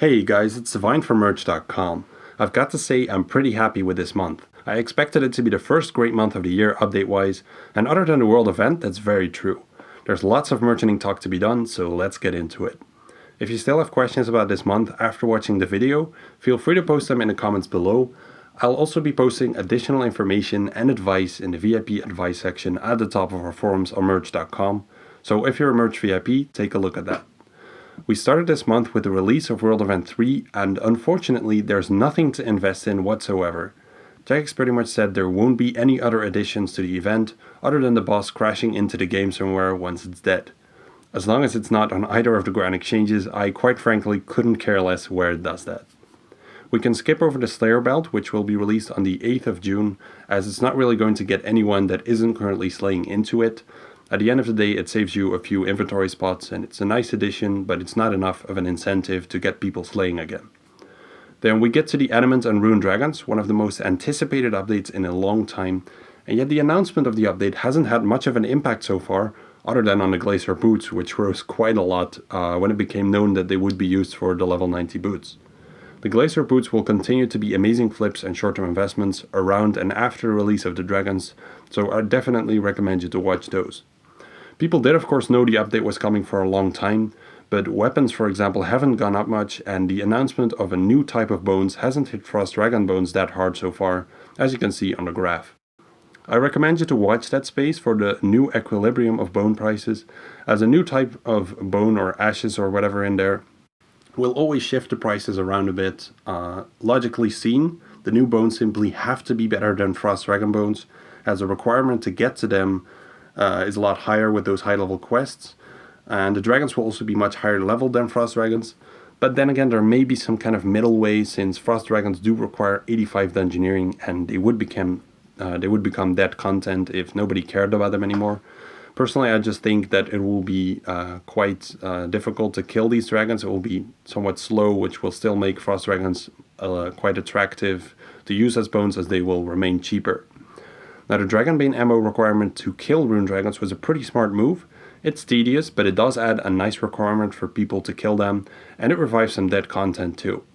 Hey guys, it's Divine from merch.com. I've got to say I'm pretty happy with this month. I expected it to be the first great month of the year update-wise, and other than the World event, that's very true. There's lots of merchanting talk to be done, so let's get into it. If you still have questions about this month after watching the video, feel free to post them in the comments below. I'll also be posting additional information and advice in the VIP advice section at the top of our forums on merch.com, so if you're a merch VIP, take a look at that. We started this month with the release of World Event 3, and unfortunately there's nothing to invest in whatsoever. Jagex pretty much said there won't be any other additions to the event other than the boss crashing into the game somewhere once it's dead. As long as it's not on either of the Grand Exchanges, I quite frankly couldn't care less where it does that. We can skip over the Slayer belt, which will be released on the 8th of June, as it's not really going to get anyone that isn't currently slaying into it. At the end of the day, it saves you a few inventory spots, and it's a nice addition, but it's not enough of an incentive to get people slaying again. Then we get to the Adamant and Rune Dragons, one of the most anticipated updates in a long time, and yet the announcement of the update hasn't had much of an impact so far, other than on the Glacier boots, which rose quite a lot when it became known that they would be used for the level 90 boots. The Glacier boots will continue to be amazing flips and short-term investments around and after the release of the Dragons, so I definitely recommend you to watch those. People did of course know the update was coming for a long time, but weapons for example haven't gone up much, and the announcement of a new type of bones hasn't hit Frost Dragon bones that hard so far, as you can see on the graph. I recommend you to watch that space for the new equilibrium of bone prices, as a new type of bone or ashes or whatever in there will always shift the prices around a bit. Logically seen, the new bones simply have to be better than Frost Dragon bones, as the requirement to get to them is a lot higher with those high level quests, and the dragons will also be much higher level than Frost Dragons, but then again there may be some kind of middle way, since Frost Dragons do require 85 dungeoneering and they would become dead content if nobody cared about them anymore. Personally, I just think that it will be quite difficult to kill these dragons. It will be somewhat slow, which will still make Frost Dragons quite attractive to use as bones, as they will remain cheaper. Now, the Dragonbane ammo requirement to kill Rune Dragons was a pretty smart move. It's tedious, but it does add a nice requirement for people to kill them, and it revives some dead content too.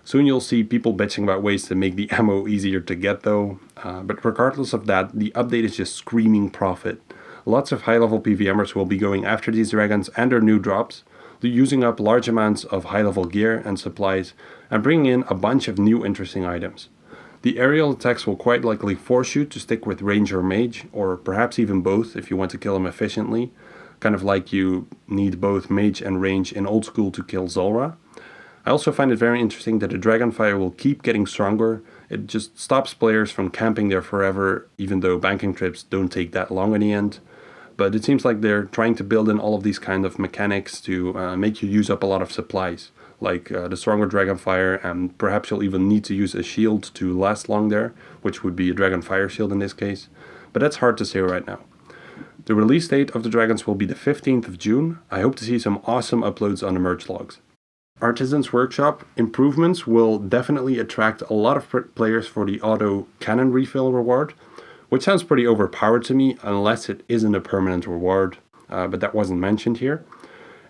Soon you'll see people bitching about ways to make the ammo easier to get though, but regardless of that, the update is just screaming profit. Lots of high-level PVMers will be going after these dragons and their new drops, using up large amounts of high-level gear and supplies, and bringing in a bunch of new interesting items. The aerial attacks will quite likely force you to stick with range or mage, or perhaps even both if you want to kill them efficiently, kind of like you need both mage and range in old school to kill Zulrah. I also find it very interesting that the Dragonfire will keep getting stronger. It just stops players from camping there forever, even though banking trips don't take that long in the end. But it seems like they're trying to build in all of these kind of mechanics to make you use up a lot of supplies, like the stronger Dragonfire, and perhaps you'll even need to use a shield to last long there, which would be a Dragonfire shield in this case, but that's hard to say right now. The release date of the Dragons will be the 15th of June. I hope to see some awesome uploads on the merch logs. Artisans Workshop improvements will definitely attract a lot of players for the auto cannon refill reward, which sounds pretty overpowered to me unless it isn't a permanent reward, but that wasn't mentioned here.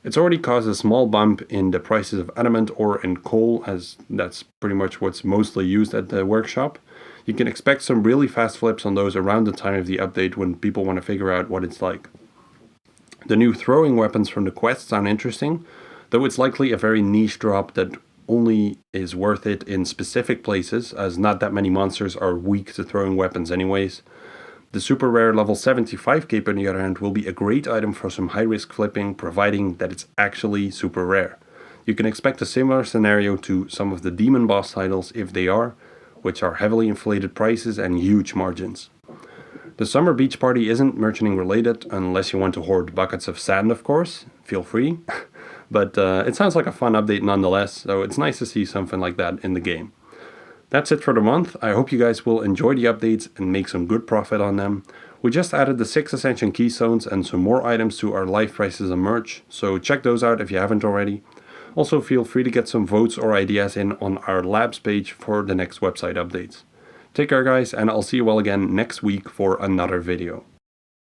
It's already caused a small bump in the prices of adamant ore and coal, as that's pretty much what's mostly used at the workshop. You can expect some really fast flips on those around the time of the update when people want to figure out what it's like. The new throwing weapons from the quest sound interesting, though it's likely a very niche drop that only is worth it in specific places, as not that many monsters are weak to throwing weapons anyways. The super rare level 75 cape on the other hand will be a great item for some high risk flipping, providing that it's actually super rare. You can expect a similar scenario to some of the demon boss titles if they are, which are heavily inflated prices and huge margins. The summer beach party isn't merchanting related, unless you want to hoard buckets of sand of course, feel free. But it sounds like a fun update nonetheless, so it's nice to see something like that in the game. That's it for the month. I hope you guys will enjoy the updates and make some good profit on them. We just added the 6 Ascension Keystones and some more items to our live prices and merch, so check those out if you haven't already. Also feel free to get some votes or ideas in on our labs page for the next website updates. Take care guys, and I'll see you all again next week for another video.